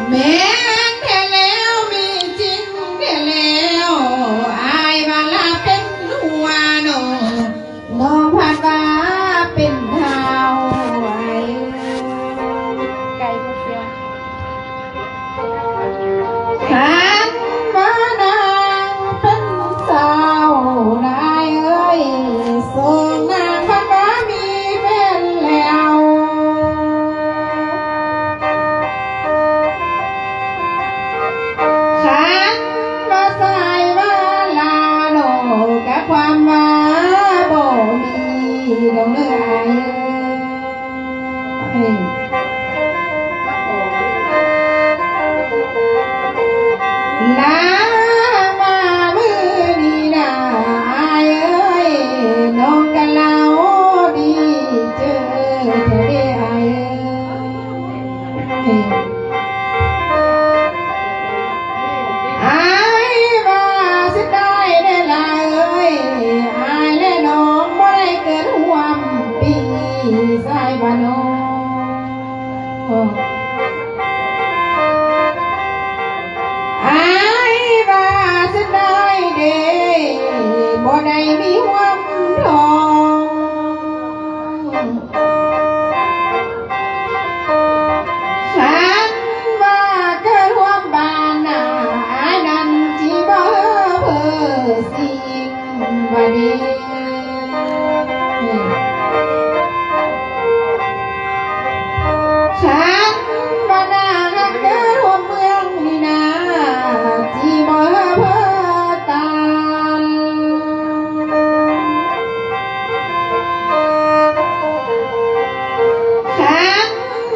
แม่นแท้แล้วมีจริงแท้แล้วอายว่าลาเป็นหัวน้องพัดว่าเป็นเท้าไว้ไก่เสียขันมานางเป็นสาวนายเอ้ยส่งนางพัดว่ามีแฟนแล้วขันมาใส่ว่าลาโนกับความว่าบ่มีดอกเนื้อไอ้ลามามือนี้นะอายเอ้ยน้องกันเล่าดีเจอเธอได้อายเอ้ยอายว่าสิได้ได้ลาเอ้ยอายและน้องบ่ได้เกิดร่วมปีสายบ้านน้องอายว่าสิได้เด้บ่ได้มีความทองขันว่าเกิดร่วมบ้านนาอายนั้นสิบ่เพ้อสิ่งบ่ดีขันว่านารักเกิดร่วมเมืองนี่นะสิบ่เพ้อตานขัน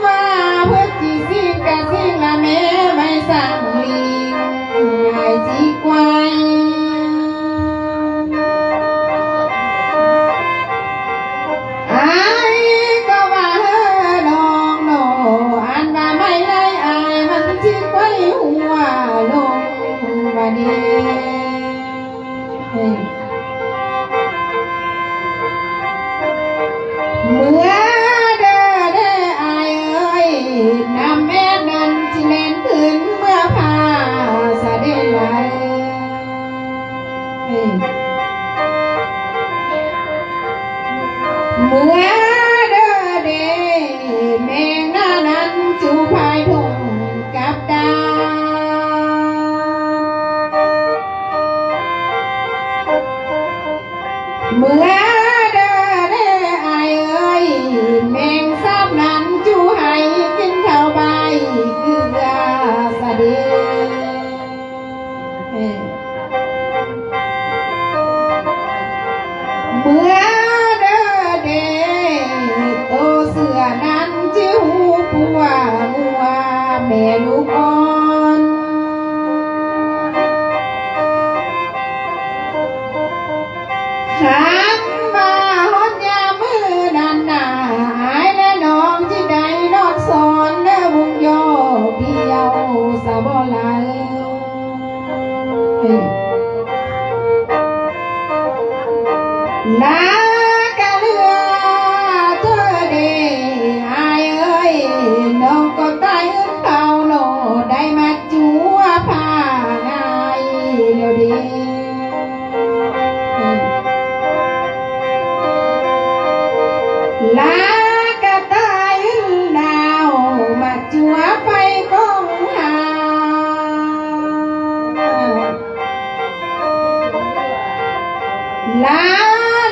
ว่าเพื่อสิสิ้นกะสิ้นละแม่ไม่สั่งลิงให้สิไกวอายก็ว่าเฮ้อน้องโนอันว่าไม่ได้อายมันสิไกวหัวลงบัดนี้เมื่อเด้อเด้ออายเอ้ยน้ำแม่นั้นสิแล่นขึ้นเมื่อพาสะเด็ดไหลเมื่อเด้อเด้แมงหน้านั้นจูพายทงกับดาเมื่อเด้อเด้ออายเอ้ยแมงสาบนั้นจูให้กินข้าวใบเกลือสะเด็ดเมื่อเด้อเด้โตเสือนั้นจิ๋วผัวงัวแม่ลูกอ่อนขันมาฮอดยามมือนั้นน่ะอายและน้องที่ใดนอนสอนเด้อบุญโยเดียวสะบ่ไหลลากะเรือเธอเด้อายเอ้ยน้องก็ตายเขาโนได้มาจัวผ้าง่ายแล้วเด้ลากะตายดาวมาจัวไฟกองหาลา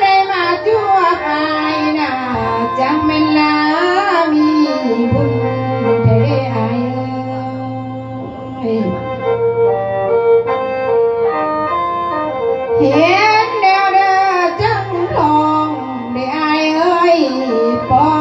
ได้มาจัวอายนะจังแม่นลามีบุญแท้อายเอ้ยเห็นแล้วเด้อจังทองได้อายเอ้ยปอ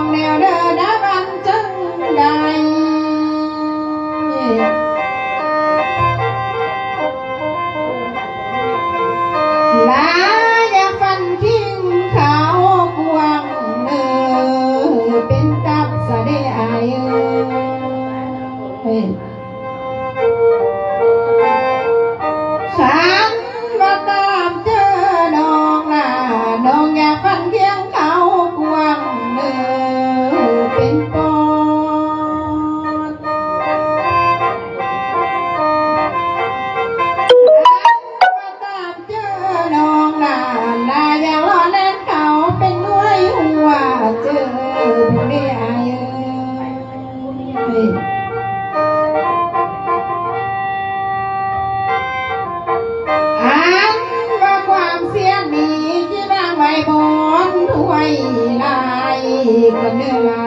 กันเนื้อลา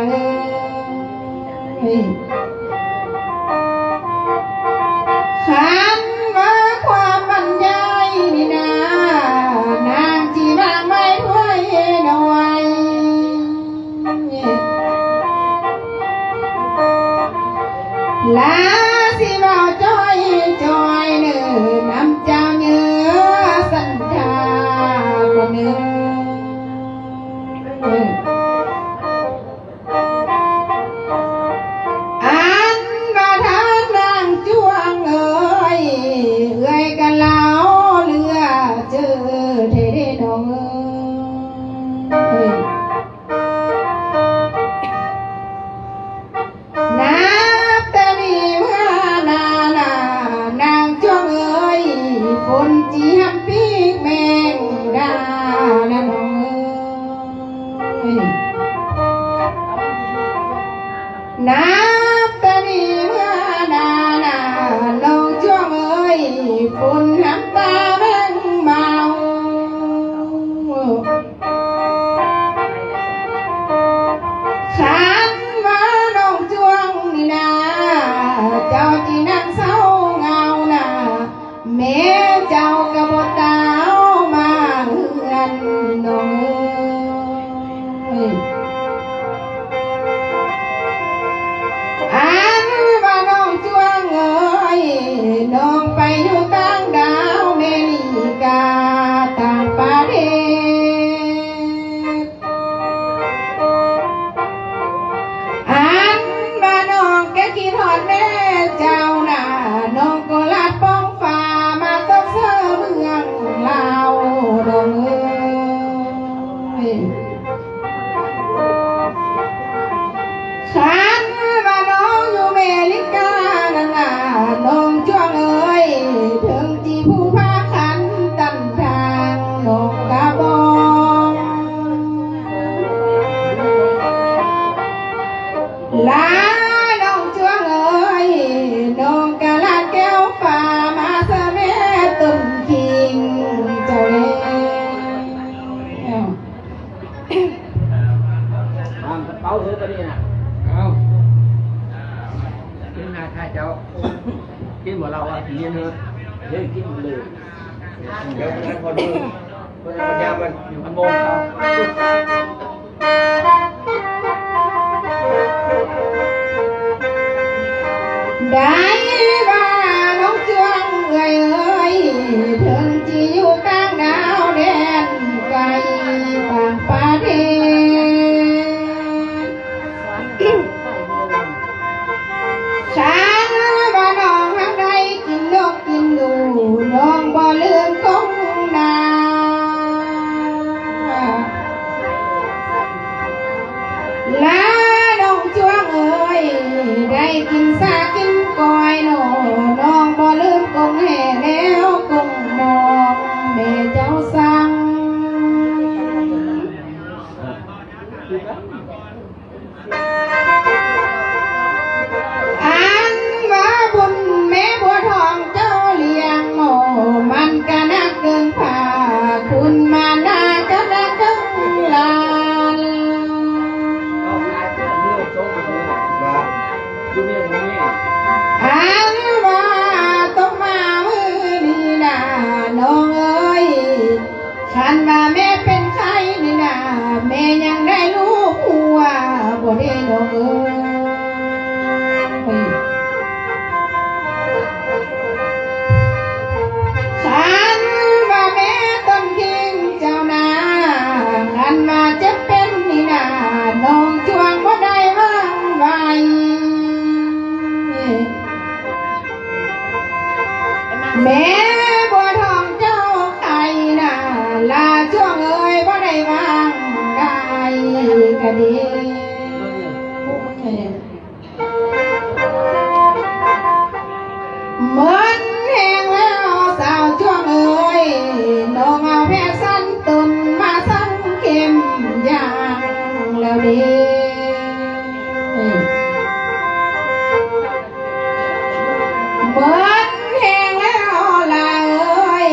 ขันว่าความบรรยายนี่นานางจีบางไม่ถ้วยหน่อยลาสิเบาจ้อยจ้อยเนื้อน้ำเจ้าเนื้อสันทาคนหนึ่งอันมาทางนางจ้วงเอ้ยเอ้ยกันเล่าเรือเจอเทเดนองเอ้ยนับแต่นี้เมื่อนานางจ้วงเอ้ยฝนจีฮัมปีกแมงดาและน้องเอ้ยนับแต่นี้เมื่อนานลงจ้วงเอ้ยฝนฮัมตาแมงเมาขันว่าน้องจ้วงนี่นาเจ้าจีนั่งเศร้าเงาน่ะแม่เจ้ากระบดดาวมาเฮือนน้องเอ้ยอันว่าน้องจ้วงเอ้ยน้องไปอยู่ต่างดาวเมริกาต่างประเทศอันว่าน้องแกคิดฮอดแม่เจ้าน่ะน้องก็ลาดป้องฟ้ามาตกเสือเมืองลาวน้องเอ้ยขันว่าน้องอยู่อเมริกานั่นน่ะน้องจ้วงเอ้ยถึงที่ผู้พาขันตันทางน้องกะบองลาน้องจ้วงเอ้ยน้องกะลาแก้วฟ้ามาเสะแม่ตุ่มคิงเจ้าเล่ เป้าเธอตัวนี้นะเอากินนาข้าเจ้ากินหมดเราอ่ะกินเถอะเฮ้ยกินเลยเดี๋ยวมันพอดูมันยามันอยู่พันโมงเขาได้ว่าน้องจ้วงเอ้ยถึงจะอยู่กลางดาวแดนไกลต่างประเทศฉันว่าน้องทำได้กินนกกินดูน้องบ่ลืมคงนาลาน้องจ้วงเอ้ยได้กินซากินก้อยน้องบ่ลืมกงแห่แล้วกงมองแม่เจ้าสั่งอันว่าบุญแม่บัวทองเจ้าเลี้ยงโง่มันก็นักเกินผ่าคุณมานาก็นักเกินลาน เอาขายเพื่อนเลือกโซ่ไปเลยว่าดูเนี่ยดูนี่ อันว่าต้องมามือนี่นาน้องเอ้ยฉันว่าแม่เป็นใครนี่นาแม่ยังได้ลูกหัวบ่ได้น้องเอ้ยฉันว่าแม่ต้นทิ้งเจ้านาฉันว่าจะเป็นนี่นาน้องจ้วงบ่ได้วางไว้ แม่บัวทองเจ้าไข่น่ะลาช่วงเอ้ยบ่ได้วางได้ก็ดีเหมือนแห้งแล้วสาวช่วงเอ้ยน้องเอาแพรสั้นตุนมาสั่งเข็มยางแล้วดีเหมือนแห้งแล้วลาเอ้ย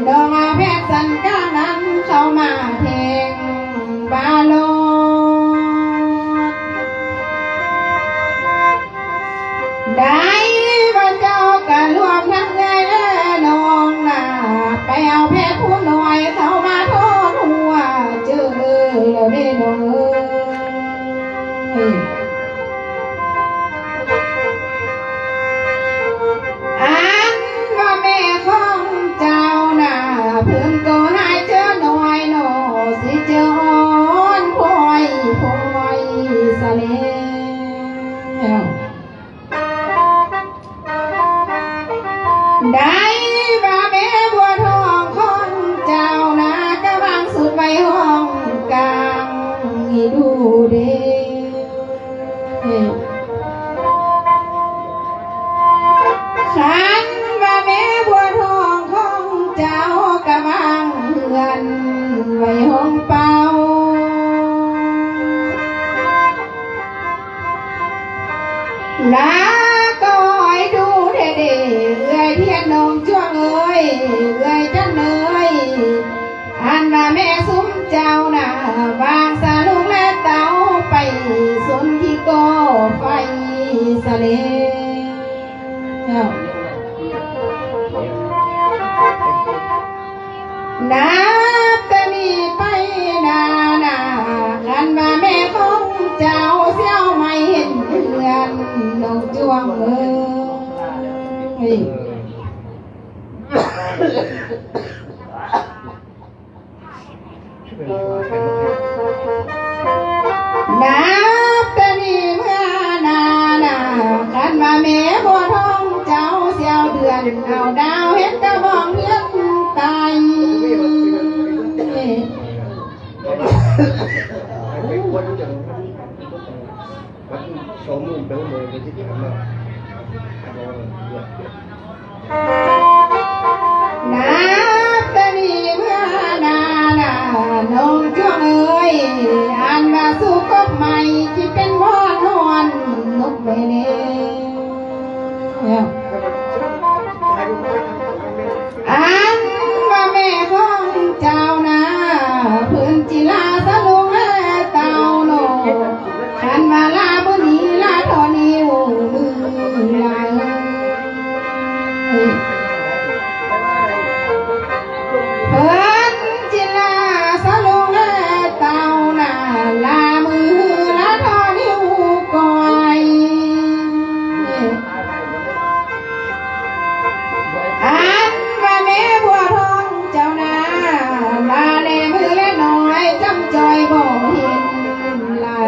น้องเอาแพรสั้นก้านั้นเข้ามาแทงบาลง นาก็ให้ดูเด็ดเอ้ยเทียนนงช่วงเอ้ยเอ้ยจันเอ้ยอันว่าแม่ซุ้มเจ้าน่ะวางสาลูกและเต้าไปสนที่ก่อไฟสะเลนับแต่นี้ไปนาคันว่าแม่ของเจ้าเสียวไม่เห็นเดือนนงจวงเอ้ยนับแต่นี้เมื่อนาคันว่าแม่บัวทองเจ้าเสียวเดือนเอาดาวเห็นกระบองเลี้ยงตายนับแต่นี้เมื่อน้องจ้วงเอ้ยอันว่าสู้กับใหม่ที่เป็นวอนนอนนกไม่เล่อันว่าแม่ของเจ้านะพื้นจิลาสะลุงและเต่าโนขันมาลาบุนีลาทอนิวมือลาเพิ่นจิลาสะลุงและเต่านะลามือลาทอนิวก่อยอันว่าแม่บัวทองเจ้านาลาในมือและน้อยจำจอยบ่เห็นลา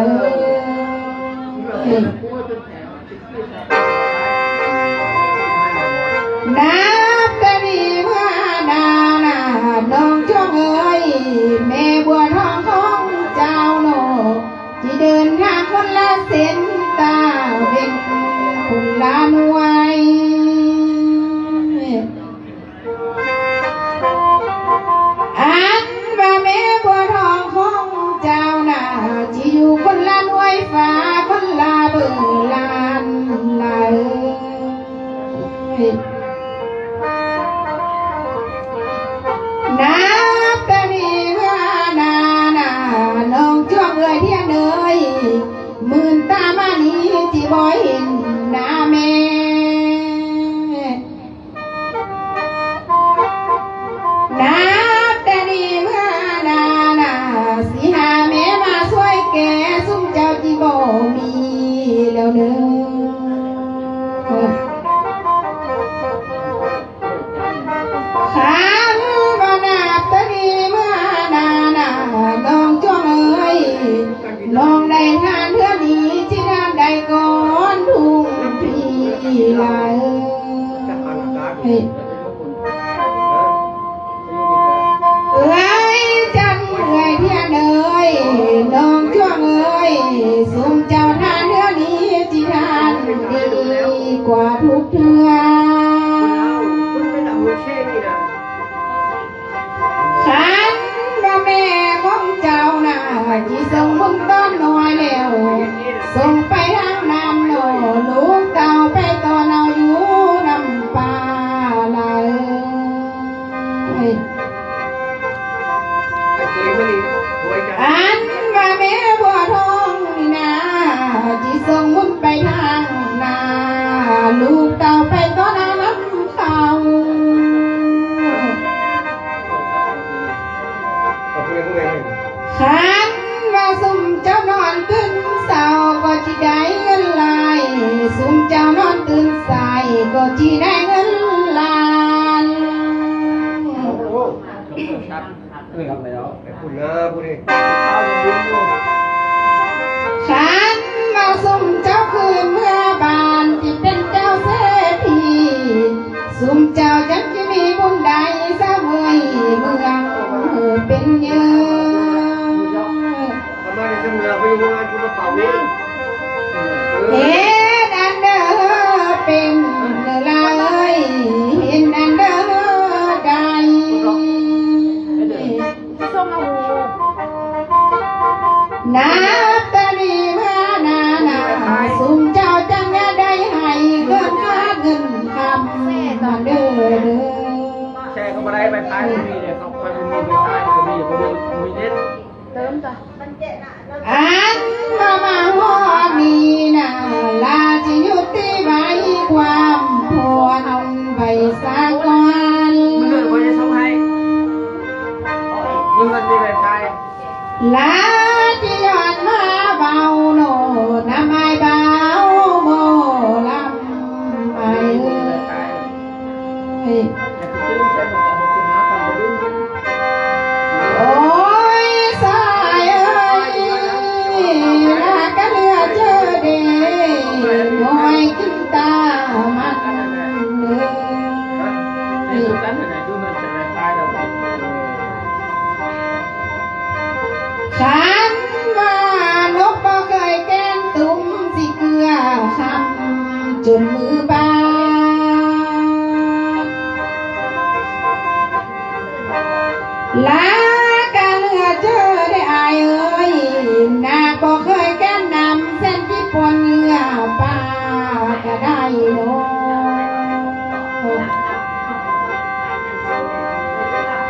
นับแต่นี้เมื่อนาน้องจ้วงเอ้ยแม่บัวทองของเจ้าโนที่เดินทางคนละเส้นตาเป็นคนละหน่วยอันว่าแม่บัวทองของเจ้าน่ะที่อยู่คนละหน่วยฟ้าคนละเบิ่งลานลานับแต่นี้เมื่อนาน้องจ้วงเอ้ยเทียนเอ้ยหมื่นตามานี้ที่บ่เห็นหน้าแม่นับแต่นี้เมื่อนาสิหาแม่มาช่วยแกซุ่มเจ้าที่บ่มีแล้วเด้อขันบ่นับแต่นี้เมื่อนาน้องจ้วงเอ้ยน้องได้ทานเท่านี้ที่งานได้ก่อนทุ่งพี่ลาเอ้ยจันเอ้ยเทียนเอ้ยน้องจ้วงเอ้ยสมเจ้าทานเท่านี้ที่ทานดีกว่าทุกเทื่อขันว่าแม่ของเจ้าน่ะที่ส่งมึงต้อนน้อยแล้วส่งไปทางน้ำโนลูกเต่าไปตอนเอาอยู่น้ำปลาลาอันว่าแม่บัวทองนี่นะที่ส่งมึงไปทางนาลูกเต่าไปตอนเอาน้ำเขาขันว่าซุ่มเจ้านอนตื่นเศร้าก็จะได้เงินลายซุ่มเจ้านอนตื่นสายก็จะได้เงินล้านขันว่าซุ่มเจ้าคืนเมื่อบานที่เป็นเจ้าเศรษฐีซุ่มเจ้าจังจะมีบุญใดเสมอเมืองเป็นเยอะเห็นอันเด้อเป็นลาเอ้ยเห็นอันเด้อได้ ส้มเอา จนมือบาดลากันเหลือเจอได้อายเอ้ยนาบ่เคยแก้มนำเส้นที่ปนเนื้อปลาก็ได้โล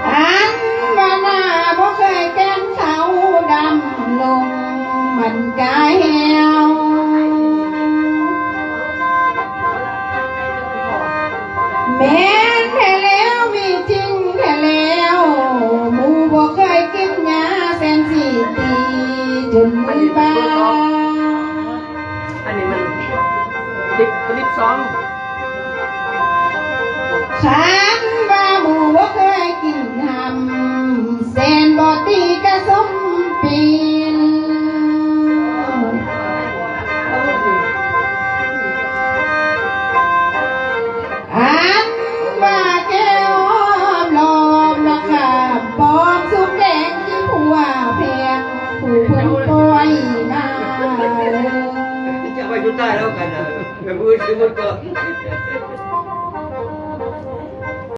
อันว่านาบ่เคยแก้มเขาดำลงมันกายแหวแม่นแท้แล้วมีจริงแท้แล้วหมูบ่เคยกินยาแสนสีตีจนมือบาด อันนี้มันลิปซอง ขันว่าหมูบ่เคยกินหำแสนบ่ตีกระสมปีนอันว่าแก้วหลอมราคาปลอมสุกแดงที่ผัวแพงผู้เพิ่นปล่อยมา จะไปจุดใต้แล้วกันนะแบบมือถือมันก็